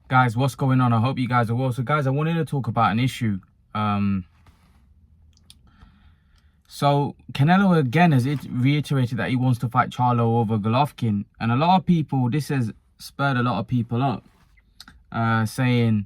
Guys, what's going on? I hope you guys are well. So guys, I wanted to talk about an issue. So Canelo again has reiterated that he wants to fight Charlo over Golovkin, and a lot of people, this has spurred a lot of people up, saying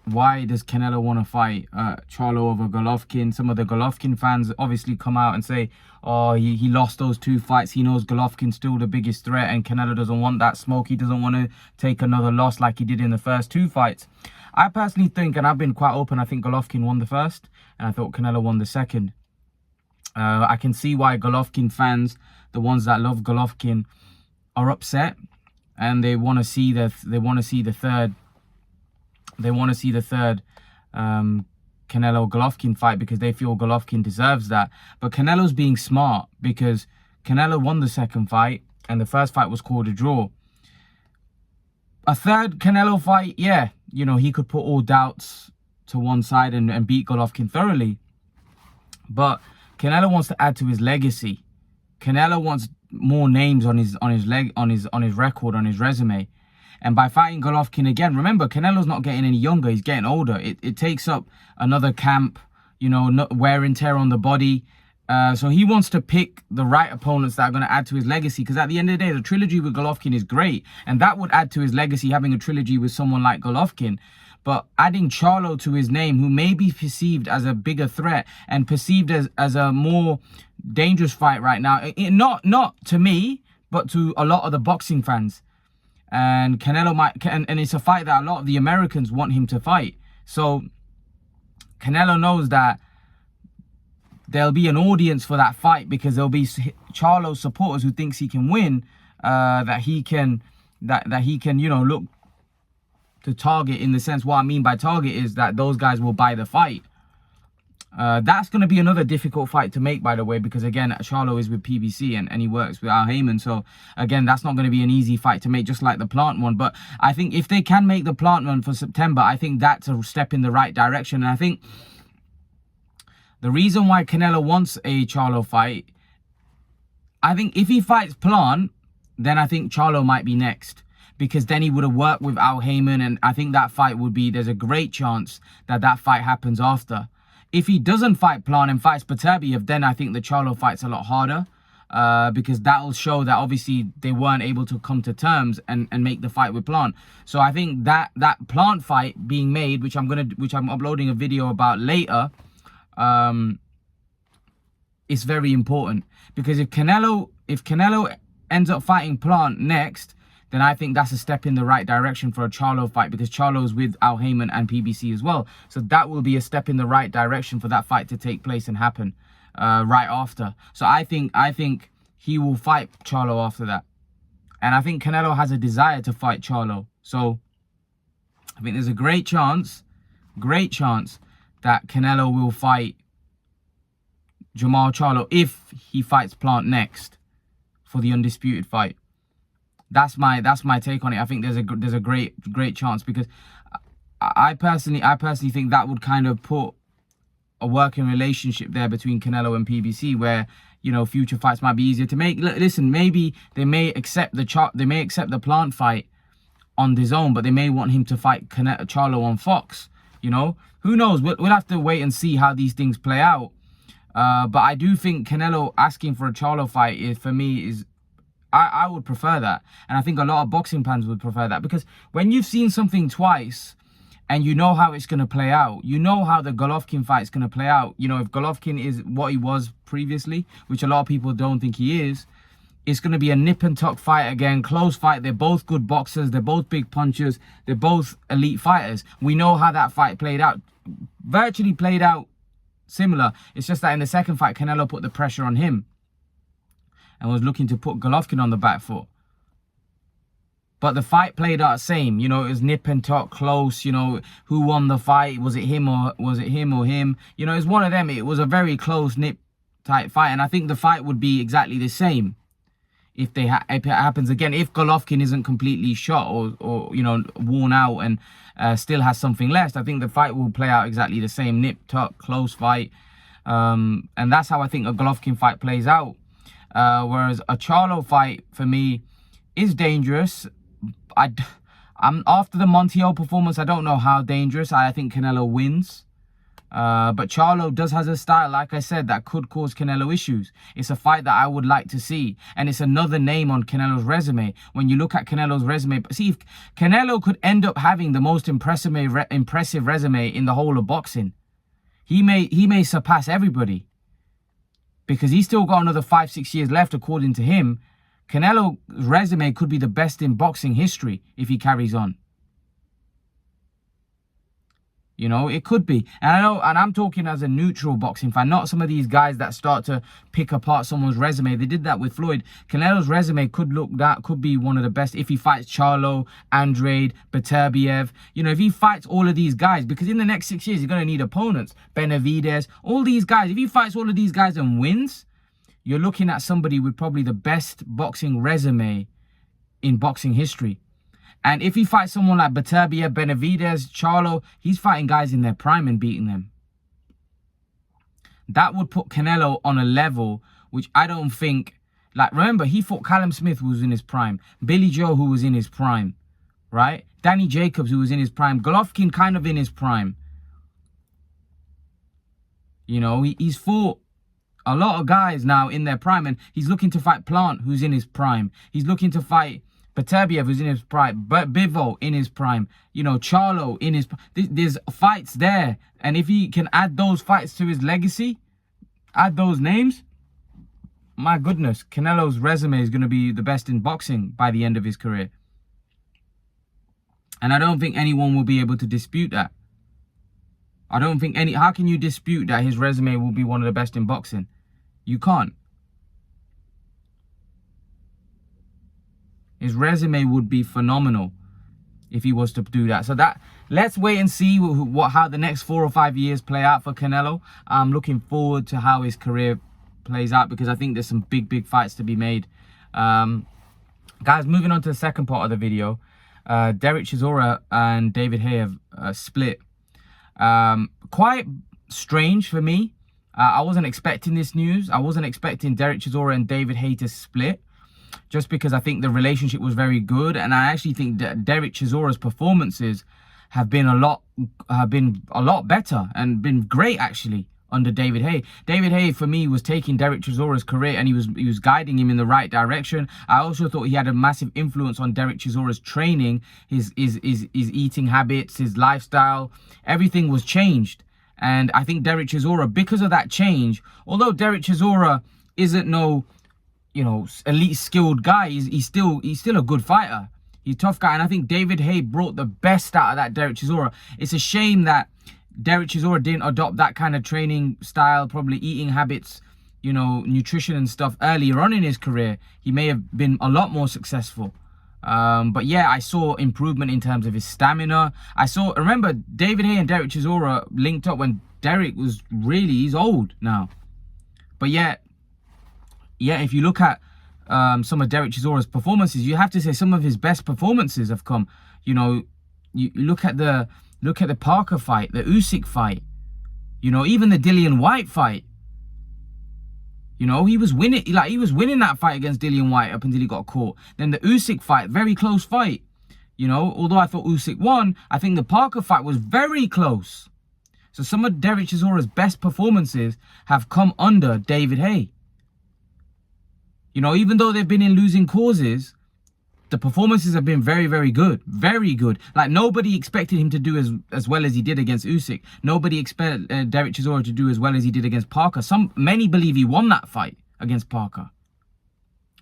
why does Canelo want to fight Charlo over Golovkin? Some of the Golovkin fans obviously come out and say, oh, he lost those 2 fights. He knows Golovkin's still the biggest threat, and Canelo doesn't want that smoke. He doesn't want to take another loss like he did in the first 2 fights. I personally think, and I've been quite open, I think Golovkin won the first, and I thought Canelo won the second. I can see why Golovkin fans, the ones that love Golovkin, are upset, and they want to see the third Canelo Golovkin fight, because they feel Golovkin deserves that. But Canelo's being smart, because Canelo won the second fight and the first fight was called a draw. A third Canelo fight, yeah, you know, he could put all doubts to one side and beat Golovkin thoroughly. But Canelo wants to add to his legacy. Canelo wants more names on his record, on his resume. And by fighting Golovkin again, remember, Canelo's not getting any younger, he's getting older. It takes up another camp, you know, wear and tear on the body. So he wants to pick the right opponents that are going to add to his legacy. Because at the end of the day, the trilogy with Golovkin is great. And that would add to his legacy, having a trilogy with someone like Golovkin. But adding Charlo to his name, who may be perceived as a bigger threat and perceived as a more dangerous fight right now. Not to me, but to a lot of the boxing fans. And Canelo and it's a fight that a lot of the Americans want him to fight. So Canelo knows that there'll be an audience for that fight, because there'll be Charlo supporters who thinks he can win, that he can, you know, look to target. In the sense, what I mean by target is that those guys will buy the fight. That's going to be another difficult fight to make, by the way, because again, Charlo is with PBC and he works with Al Heyman. So again, that's not going to be an easy fight to make, just like the Plant one. But I think if they can make the Plant one for September, I think that's a step in the right direction. And I think the reason why Canelo wants a Charlo fight, I think if he fights Plant, then I think Charlo might be next, because then he would have worked with Al Heyman, and I think that fight would be, there's a great chance that that fight happens after. If he doesn't fight Plant and fights Beterbiev, then I think the Charlo fight's a lot harder, because that'll show that obviously they weren't able to come to terms and make the fight with Plant. So I think that Plant fight being made, which I'm uploading a video about later, is very important, because if Canelo ends up fighting Plant next, then I think that's a step in the right direction for a Charlo fight, because Charlo's with Al Heyman and PBC as well. So that will be a step in the right direction for that fight to take place and happen right after. So I think he will fight Charlo after that. And I think Canelo has a desire to fight Charlo. So I think there's a great chance that Canelo will fight Jermall Charlo if he fights Plant next for the undisputed fight. That's my take on it. I think there's a great chance, because I personally think that would kind of put a working relationship there between Canelo and PBC, where, you know, future fights might be easier to make. Listen, maybe they may accept the Plant fight on his own, but they may want him to fight Charlo on Fox. You know, who knows? We'll have to wait and see how these things play out. But I do think Canelo asking for a Charlo fight is I would prefer that. And I think a lot of boxing fans would prefer that, because when you've seen something twice and you know how it's going to play out, you know how the Golovkin fight is going to play out. You know, if Golovkin is what he was previously, which a lot of people don't think he is, it's going to be a nip and tuck fight again, close fight. They're both good boxers. They're both big punchers. They're both elite fighters. We know how that fight played out. Virtually played out similar. It's just that in the second fight, Canelo put the pressure on him and was looking to put Golovkin on the back foot. But the fight played out the same. You know, it was nip and tuck, close. You know, who won the fight? Was it him or him? You know, it was one of them. It was a very close, nip-type fight. And I think the fight would be exactly the same if it happens again. If Golovkin isn't completely shot or you know, worn out and still has something left, I think the fight will play out exactly the same. Nip, tuck, close fight. And that's how I think a Golovkin fight plays out. Whereas a Charlo fight, for me, is dangerous. I'm after the Montiel performance. I don't know how dangerous. I think Canelo wins. But Charlo does has a style, like I said, that could cause Canelo issues. It's a fight that I would like to see. And it's another name on Canelo's resume. When you look at Canelo's resume, see, if Canelo could end up having the most impressive resume in the whole of boxing, he may surpass everybody. Because he's still got another 5-6 years left, according to him. Canelo's resume could be the best in boxing history if he carries on. You know, it could be. And I know, and I'm talking as a neutral boxing fan, not some of these guys that start to pick apart someone's resume. They did that with Floyd. Canelo's resume could be one of the best if he fights Charlo, Andrade, Beterbiev. You know, if he fights all of these guys, because in the next 6 years, he's going to need opponents. Benavidez, all these guys. If he fights all of these guys and wins, you're looking at somebody with probably the best boxing resume in boxing history. And if he fights someone like Beterbiev, Benavidez, Charlo, he's fighting guys in their prime and beating them. That would put Canelo on a level which I don't think... Like, remember, he fought Callum Smith, who was in his prime. Billy Joe, who was in his prime. Right? Danny Jacobs, who was in his prime. Golovkin, kind of in his prime. You know, he's fought a lot of guys now in their prime. And he's looking to fight Plant, who's in his prime. He's looking to fight Beterbiev, who's in his prime, but Bivol in his prime, you know, Charlo in his... There's fights there. And if he can add those fights to his legacy, add those names, my goodness, Canelo's resume is going to be the best in boxing by the end of his career. And I don't think anyone will be able to dispute that. I don't think any... How can you dispute that his resume will be one of the best in boxing? You can't. His resume would be phenomenal if he was to do that. So let's wait and see how the next 4 or 5 years play out for Canelo. I'm looking forward to how his career plays out because I think there's some big fights to be made. Guys, moving on to the second part of the video. Derek Chisora and David Haye have split. Quite strange for me. I wasn't expecting this news. I wasn't expecting Derek Chisora and David Haye to split. Just because I think the relationship was very good, and I actually think that Derek Chisora's performances have been a lot better and been great actually under David Haye. David Haye for me was taking Derek Chisora's career and he was guiding him in the right direction. I also thought he had a massive influence on Derek Chisora's training, his eating habits, his lifestyle. Everything was changed, and I think Derek Chisora, because of that change, although Derek Chisora isn't no, you know, elite skilled guy, he's still a good fighter. He's a tough guy, and I think David Haye brought the best out of that Derek Chisora. It's a shame that Derek Chisora didn't adopt that kind of training style, probably eating habits, you know, nutrition and stuff earlier on in his career. He may have been a lot more successful. But yeah, I saw improvement in terms of his stamina. Remember, David Haye and Derek Chisora linked up when Derek was he's old now. But yeah, if you look at some of Derek Chisora's performances, you have to say some of his best performances have come. You know, you look at the Parker fight, the Usyk fight, you know, even the Dillian White fight. You know, he was winning that fight against Dillian White up until he got caught. Then the Usyk fight, very close fight. You know, although I thought Usyk won, I think the Parker fight was very close. So some of Derek Chisora's best performances have come under David Haye. You know, even though they've been in losing causes, the performances have been very good. Very good. Like, nobody expected him to do as well as he did against Usyk. Nobody expected Derek Chisora to do as well as he did against Parker. Many believe he won that fight against Parker.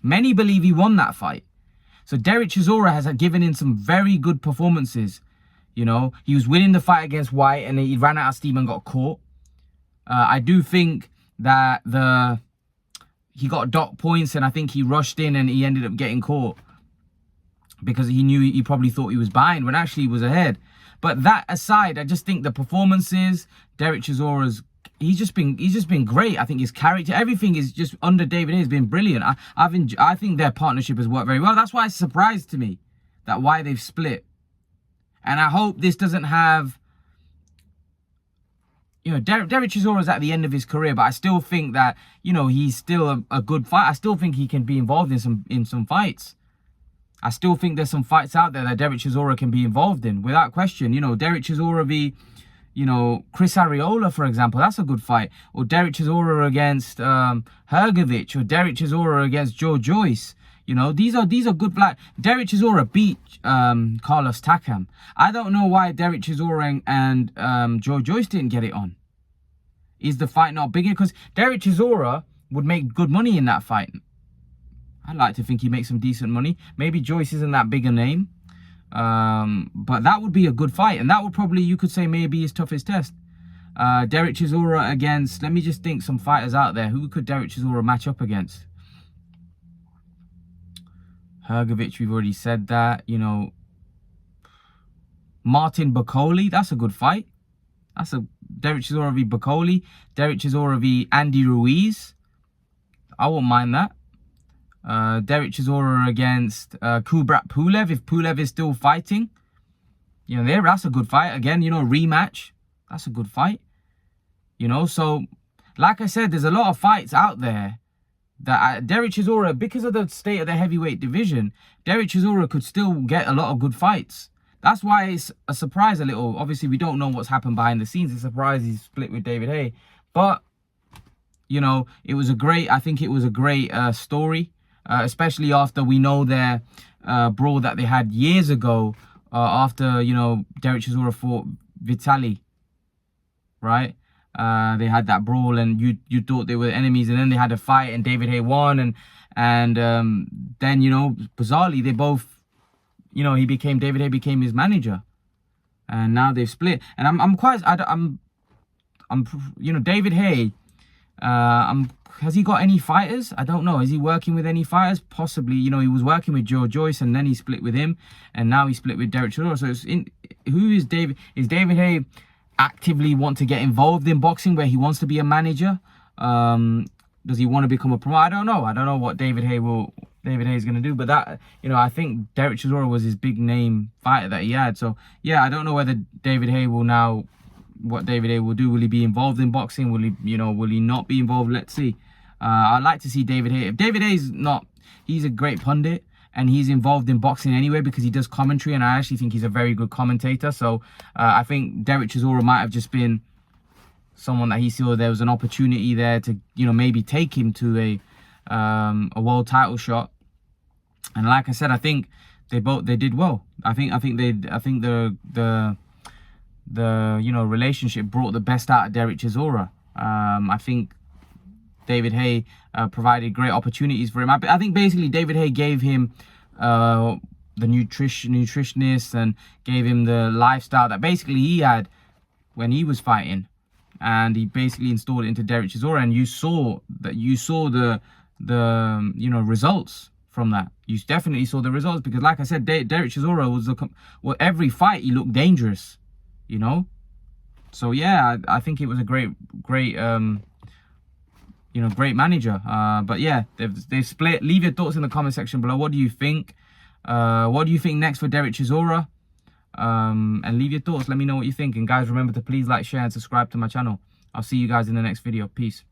Many believe he won that fight. So Derek Chisora has given in some very good performances. You know, he was winning the fight against White and he ran out of steam and got caught. I do think that he got docked points, and I think he rushed in and he ended up getting caught because he probably thought he was behind when actually he was ahead. But that aside, I just think the performances, Derek Chisora's, he's just been great. I think his character, everything is just under David Haye has been brilliant. I think their partnership has worked very well. That's why it's a surprise to me why they've split. And I hope this doesn't have, you know, Derek Chisora's at the end of his career, but I still think that, you know, he's still a good fighter. I still think he can be involved in some fights. I still think there's some fights out there that Derek Chisora can be involved in, without question. You know, Derek Chisora v, you know, Chris Arreola, for example. That's a good fight. Or Derek Chisora against Hrgovic, or Derek Chisora against Joe Joyce. You know, these are good fights. Derek Chisora beat Carlos Takam. I don't know why Derek Chisora and Joe Joyce didn't get it on. Is the fight not bigger? Because Derek Chisora would make good money in that fight. I'd like to think he makes some decent money. Maybe Joyce isn't that big a name. But that would be a good fight. And that would probably, you could say, maybe his toughest test. Derek Chisora against, let me just think some fighters out there. Who could Derek Chisora match up against? Hrgovic, we've already said that. You know, Martin Bakole, that's a good fight. That's a Derek Chisora v Bakole. Derek Chisora v Andy Ruiz. I won't mind that. Derek Chisora against Kubrat Pulev, if Pulev is still fighting. You know, that's a good fight. Again, you know, rematch. That's a good fight. You know, so, like I said, there's a lot of fights out there that Derek Chisora, because of the state of the heavyweight division, Derek Chisora could still get a lot of good fights. That's why it's a surprise a little. Obviously, we don't know what's happened behind the scenes. It's a surprise he's split with David Haye. But, you know, it was a great, I think it was a great story. Especially after we know their brawl that they had years ago after, you know, Derek Chisora fought Vitali, right? They had that brawl and you thought they were enemies, and then they had a fight and David Haye won, and then, you know, bizarrely they both, you know, David Haye became his manager, and now they've split. And I'm you know, David Haye, has he got any fighters? I don't know. Is he working with any fighters? Possibly. You know, he was working with Joe Joyce, and then he split with him, and now he split with Derek Chisora. So who is David? Is David Haye actively want to get involved in boxing, where he wants to be a manager? Does he want to become a promoter? I don't know. I don't know what David Haye is going to do. But that, you know, I think Derek Chisora was his big name fighter that he had. So yeah, I don't know whether David Haye will now. What David Haye will do. Will he be involved in boxing? Will he, you know, will he not be involved? Let's see. I'd like to see David Haye. If David Haye's not, he's a great pundit and he's involved in boxing anyway because he does commentary, and I actually think he's a very good commentator. So I think Derek Chisora might have just been someone that he saw there was an opportunity there to, you know, maybe take him to a world title shot. And like I said, I think they did well. I think the you know, relationship brought the best out of Derek Chisora. I think David Haye provided great opportunities for him. I think basically David Haye gave him the nutritionist and gave him the lifestyle that basically he had when he was fighting, and he basically installed it into Derek Chisora, and you saw the you know, results from that. You definitely saw the results because, like I said, Derek Chisora was every fight he looked dangerous. You know, so yeah, I think it was a great you know, great manager. But yeah, they've split. Leave your thoughts in the comment section below. What do you think? What do you think next for Derek Chisora? And leave your thoughts. Let me know what you think. And guys, remember to please like, share, and subscribe to my channel. I'll see you guys in the next video. Peace.